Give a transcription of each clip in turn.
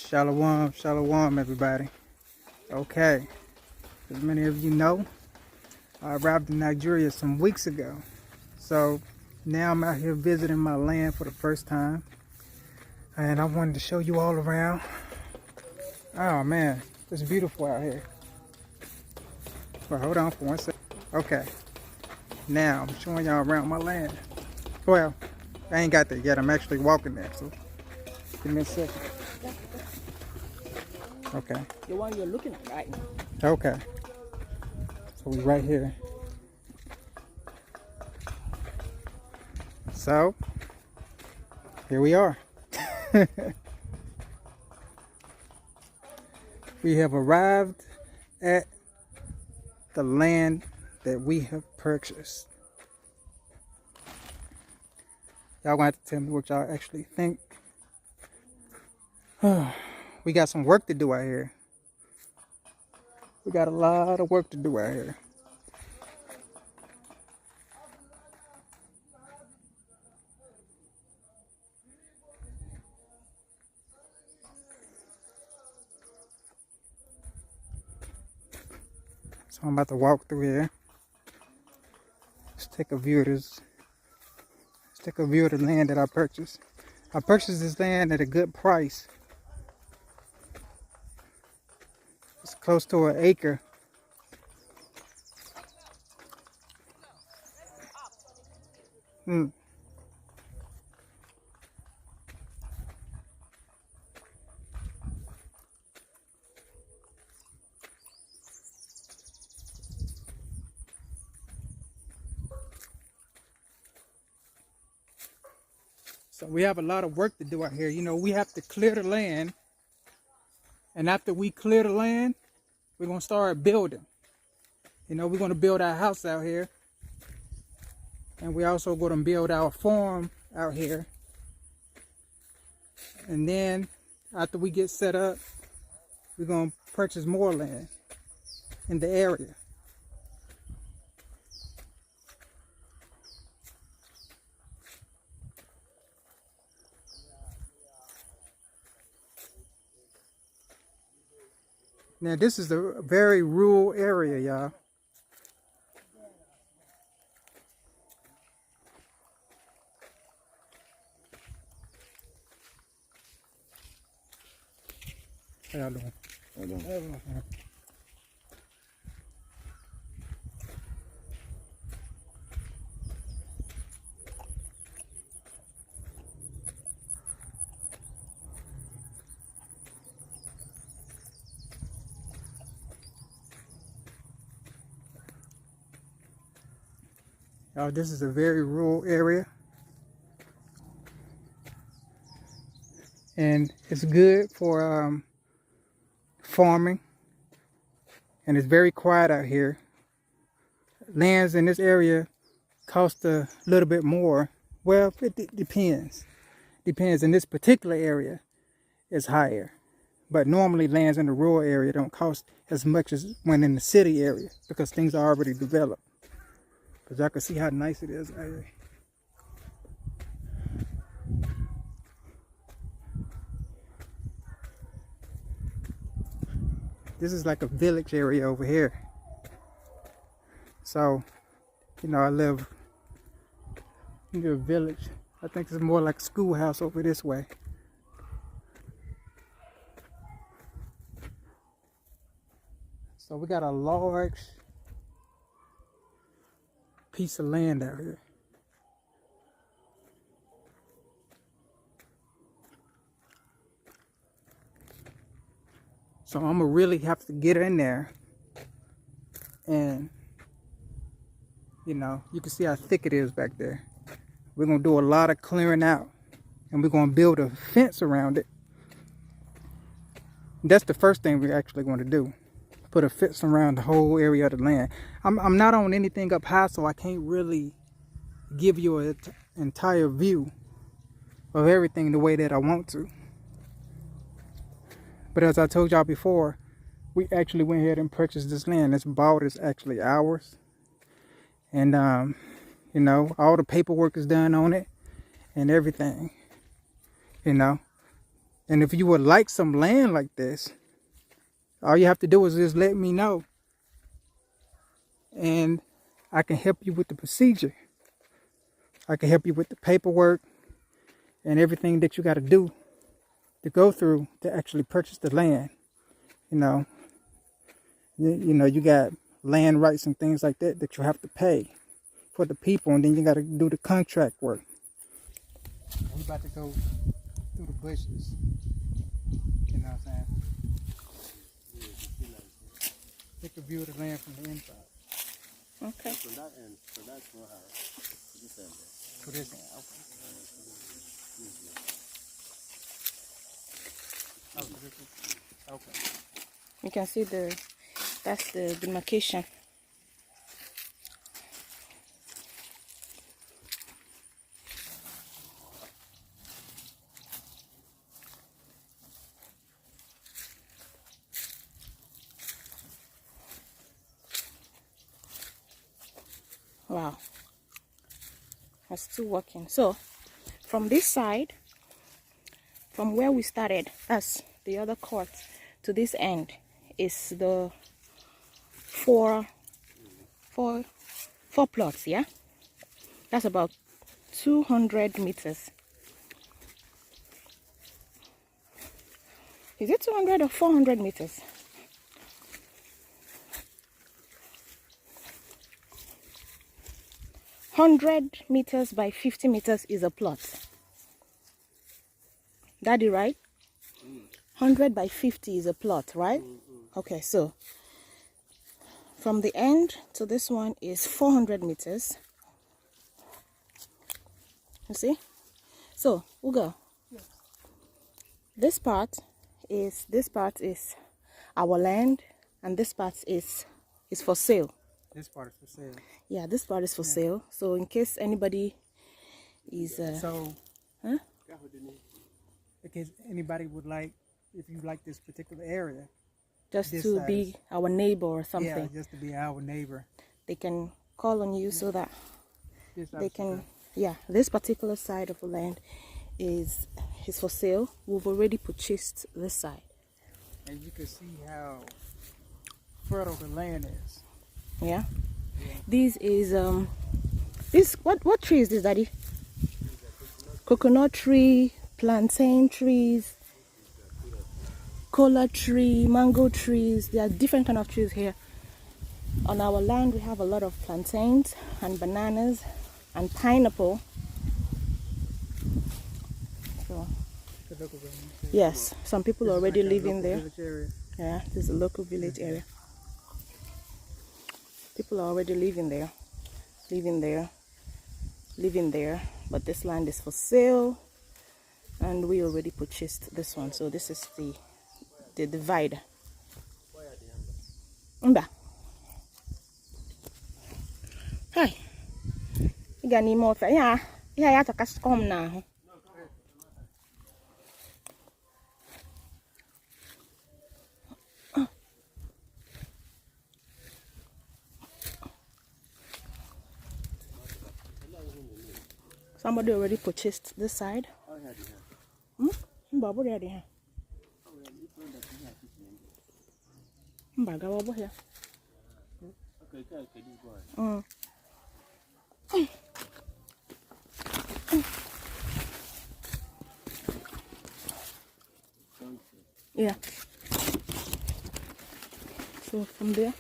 Shalom, shalom, everybody. Okay, as many of you know, I arrived in Nigeria some weeks ago. So now I'm out here visiting my land for the first time. And I wanted to show you all around. Oh man, it's beautiful out here. Well, hold on for 1 second. Okay, now I'm showing y'all around my land. Well, I ain't got there yet. I'm actually walking there, so give me a second. Okay. The one you're looking at, right? Okay. So we right here. So here we are. We have arrived at the land that we have purchased. Y'all gonna have to tell me what y'all actually think. We got some work to do out here. We got a lot of work to do out here. So I'm about to walk through here. Let's take a view of this. Let's take a view of the land that I purchased. I purchased this land at a good price. It's close to 1 acre. So we have a lot of work to do out here. You know, we have to clear the land. And after we clear the land, we're going to start building. You know, we're going to build our house out here. And we also going to build our farm out here. And then after we get set up, we're going to purchase more land in the area. Now this is a very rural area, y'all. How y'all doing? How you doing? Y'all, this is a very rural area. And it's good for farming. And it's very quiet out here. Lands in this area cost a little bit more. Well, it depends. Depends. In this particular area, it's higher. But normally lands in the rural area don't cost as much as when in the city area because things are already developed. Because y'all can see how nice it is out here. This is like a village area over here. So, you know, I live near a village. I think it's more like a schoolhouse over this way. So we got a large piece of land out here. So I'm gonna really have to get in there and, you know, you can see how thick it is back there. We're gonna do a lot of clearing out and we're gonna build a fence around it. That's the first thing we're actually going to do. Put a fence around the whole area of the land. I'm not on anything up high, so I can't really give you an entire view of everything the way that I want to. But as I told y'all before, we actually went ahead and purchased this land. This bought is actually ours. And, you know, all the paperwork is done on it and everything, you know. And if you would like some land like this, all you have to do is just let me know. And I can help you with the procedure. I can help you with the paperwork and everything that you got to do to go through to actually purchase the land. You know, you got land rights and things like that that you have to pay for the people, and then you got to do the contract work. We're about to go through the bushes. You know what I'm saying? Take a view of the land from the inside. Okay. So that end, so that's not how. This end. For this end, okay. Oh, so this is, okay. You can see that's the demarcation. Wow. We're still working. So from this side, from where we started, that's the other court, to this end is the four plots, yeah? That's about 200 meters. Is it 200 or 400 meters? $100 by 50 meters is a plot. Daddy, right? 100 by 50 is a plot, right? Okay, so from the end to this one is 400 meters. You see? So, Ugo, this part is our land, and this part is for sale. This part is for sale. Yeah, this part is for sale. So in case anybody is So, huh? in case anybody would like, if you like this particular area, Just this to size. be our neighbor or Yeah, something, just to be our neighbor. they can call on you so that This they size can, yeah, this particular side of the land is for sale. We've already purchased this side. and you can see how fertile the land is. Yeah. This is this what tree is this, Daddy? Coconut tree, plantain trees, cola tree, mango trees. There are different kind of trees here. On our land we have a lot of plantains and bananas and pineapple. So yes, some people are already living there. Yeah, this is a local village area. People are already living there, but this land is for sale, and we already purchased this one. So this is the divider. Mba. Hi. You got any more? Yeah, you have to come now. Somebody already purchased this side. Mba, what are they? Mba, go over here. Yeah. So from there.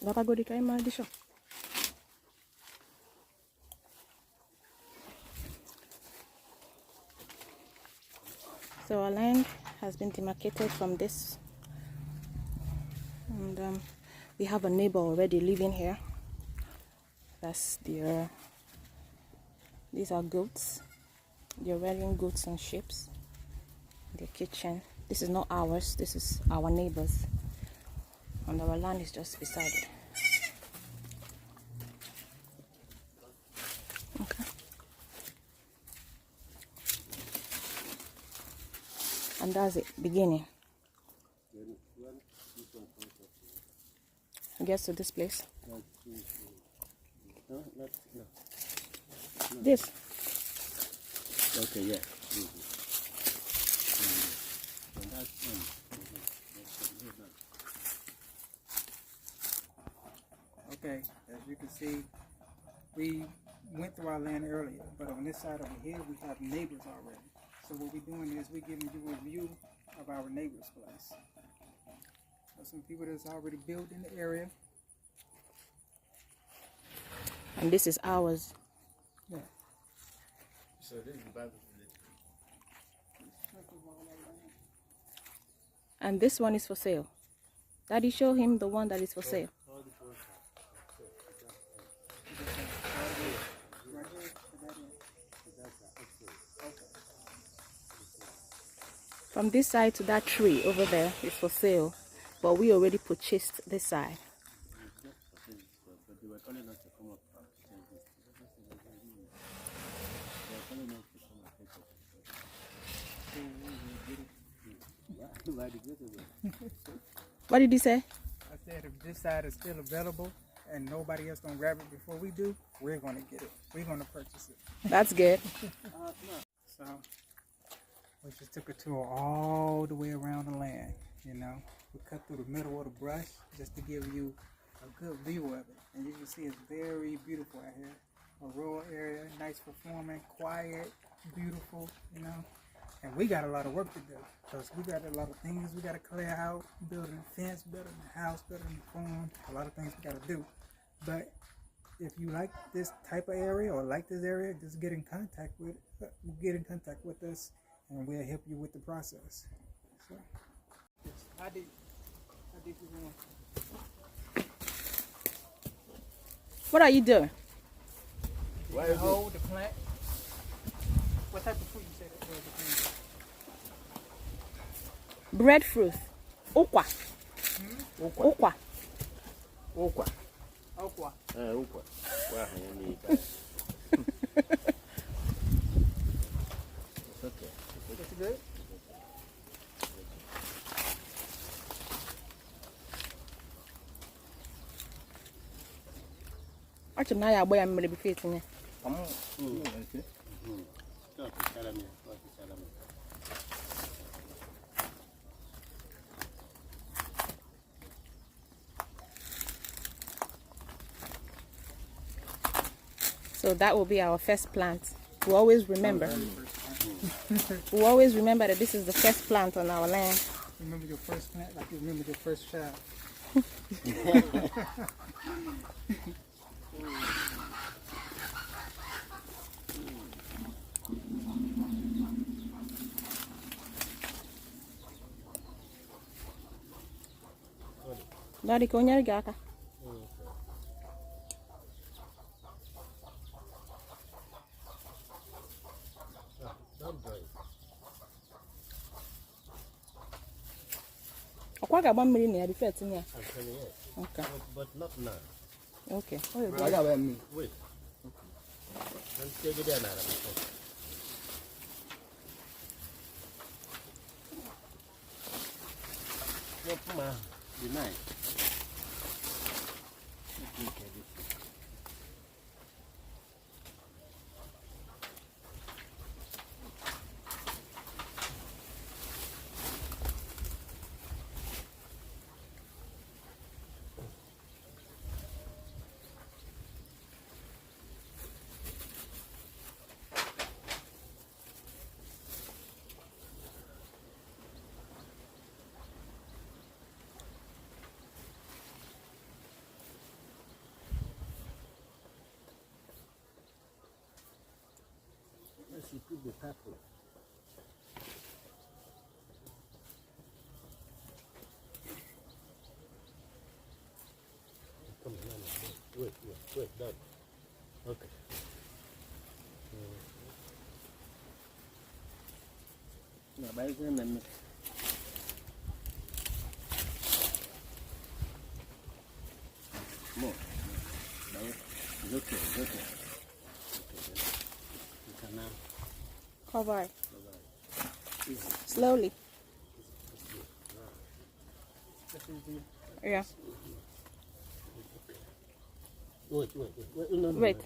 Dapat go di kay mal di siya. So our land has been demarcated from this, and we have a neighbor already living here. That's their. These are goats. They're rearing goats and sheep. Their kitchen. This is not ours. This is our neighbors, and our land is just beside it. Okay. And that's it, beginning. Then when this one comes up, It gets to this place. no, not no. This. Okay, yeah. And that's Okay, as you can see, we went through our land earlier, but on this side over here, we have neighbors already. So what we're doing is we're giving you a view of our neighbor's place. So some people that's already built in the area. And this is ours. Yeah. so this is the Bible. And this one is for sale. Daddy, show him the one that is for sale. All the ones Right here, that's upstairs. From this side to that tree over there is for sale. But we already purchased this side. But they were calling us to come up to change this. They were calling us to come and take it. Why did you do that? What did he say? I said if this side is still available and nobody else gonna grab it before we do, we're gonna get it. We're gonna purchase it. That's good. So we just took a tour all the way around the land, you know. We cut through the middle of the brush just to give you a good view of it. And you can see it's very beautiful out here. A rural area, nice performing, quiet, beautiful, you know. And we got a lot of work to do because we got a lot of things we got to clear out, building a fence, building a house, building a farm, a lot of things we got to do. But if you like this type of area or like this area, just get in contact with us and we'll help you with the process. So, how deep you want? What are you doing? Why The is hole, the plant. What type of fruit you say that was the plant? Breadfruit. Okwa. Okwa. Okwa. Okwa. Okwa. Wow, it's okay. It's good? Achọrọ m na ya agba ya mmiri bifo etinye. Okay. Stop, caramel. So that will be our first plant. We always remember. We always remember that this is the first plant on our land. Remember your first plant like you remember your first child. Daddy, ka o nyere gị aka? Ọkwa ga-agba mmiri na ya bifo etinye ya? Okay. But not now. Okay. Wait. Don't take it down. Be nice. She put the pepper. Come on, wait, done. Okay. Now, by the time more. It's okay. You can now. Cover it. Easy. Slowly. Yeah. Wait. No. Wait.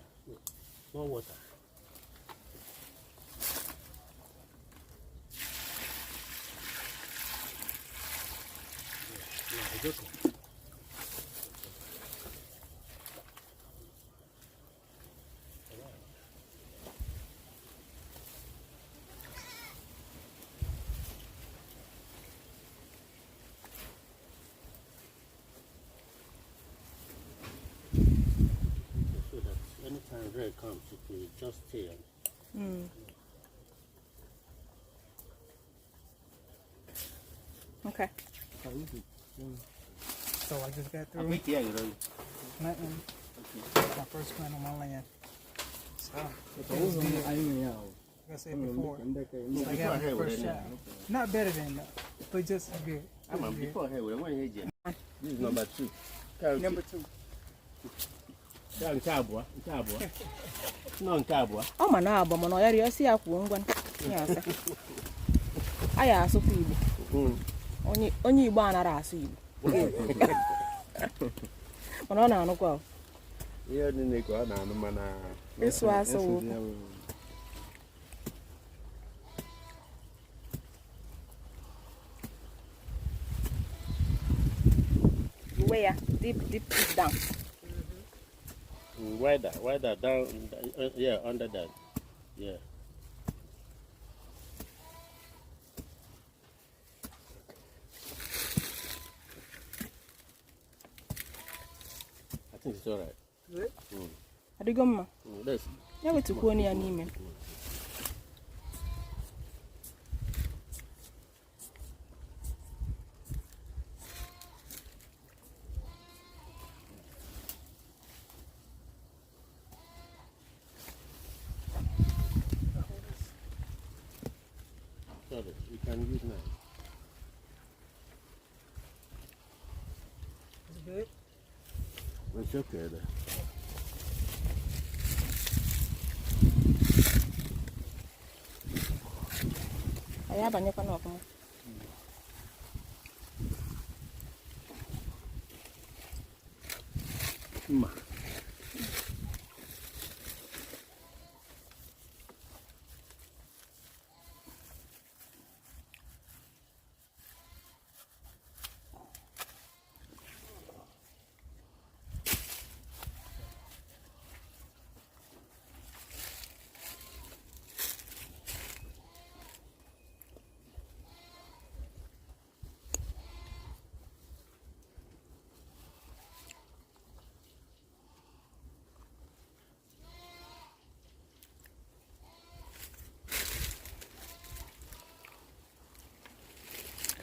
More water. No, it's okay. So that anytime rain comes, it will just stay on. Okay. So I just got I through think, yeah, you know. planting my first plant on my land. So it was good. Like I said before, it's like having the first child. Not better than that, but just as good. Come on, before here, we want to hear this is number 2. Number 2. No, Cabua. Oh, my now, but no, you see, I won't. Yes. I asked Igbo. Only one are asking Igbo. No, go. Yeah, the go on, This was so. Where? Deep down. Wider down, yeah, under that, yeah. I think it's all right. Good. I do go. Let's. Yeah, to go near Neiman. Sorry, you can use now. It's good. It's okay there. I have a new one of them.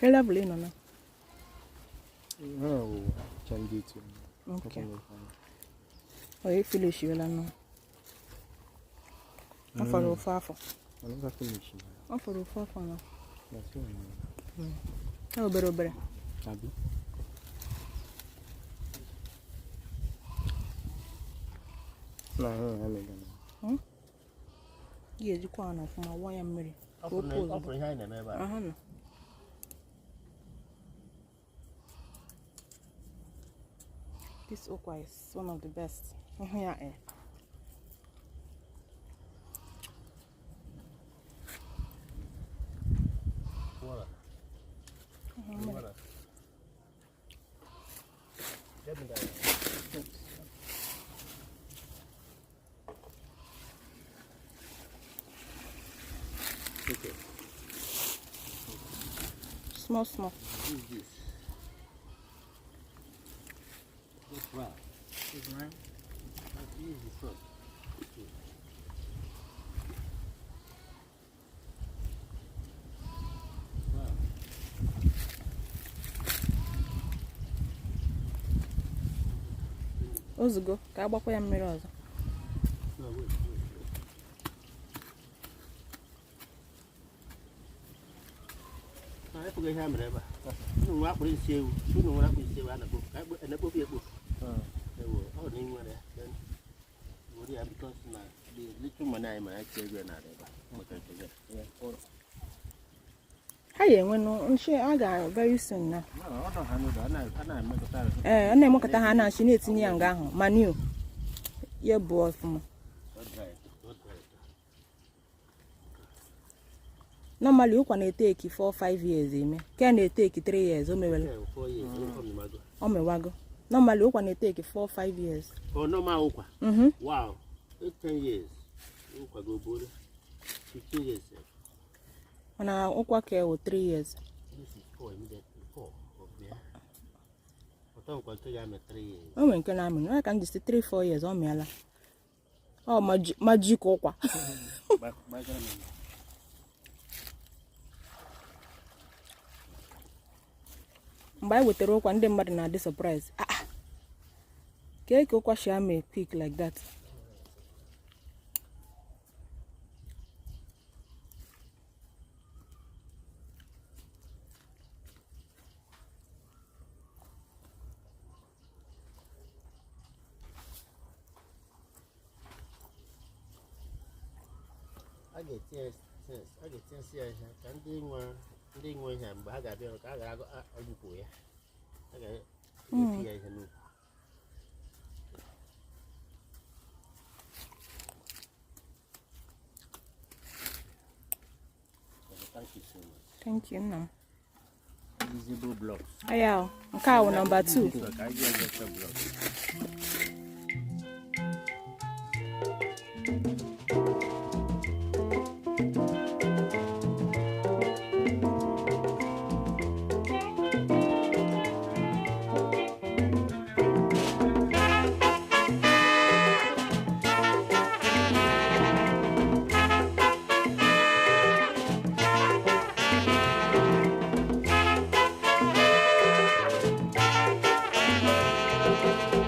Very lovely, no. Oh, can get you. Okay. Oh, you finish you, no. I'm for the far. I'm not finishing. I'm for the far. That's one. Oh, better. Abby. No, I'm not. Yes, you can't from a wire marry. Offering high never. This okra is one of the best. Yeah, Water. Get me that. Okay. Small. Use this. That's right. It's right. Use the front. Ozugbo ka agbakwa ya mmiri ọzọ. No, wait. I forget how many ever. No, what will you say? You know what I will say? I never be a book. They were all in one then. What do you have because now the little money I might say we're not ever. I ain't when no I got very soon now. No, I don't have no. I make a time. I never got a hand and she needs in young Manu. Your boy from normally you can take 4 or 5 years, me. Can they take 3 years? Oh, me well. 4 years. Oh, me wago. Normally you can take 4 or 5 years. Oh, no, my okwa. Wow. 10 years. Okwa go board. 15 years. And I okwa care with 3 years. This is 4 immediately 4 of there. But I okwa tell you 3 years. Oh, when can I can just 3 4 years on me ala. Oh, magic okwa. Back. Mgbe I wetara okwa ndị mmadụ na-adị surprise. Ka okwa share me pick like that. I get things here. Can they nwe ihe mgbe ha ga-abịa ka a ga-agụ agụpụ ya. A ga-eti ya ihe n'ukwu. Thank you so much. Thank you, no. Visible blocks. Ayo, nke a wụ number 2. So, ka I get extra blocks.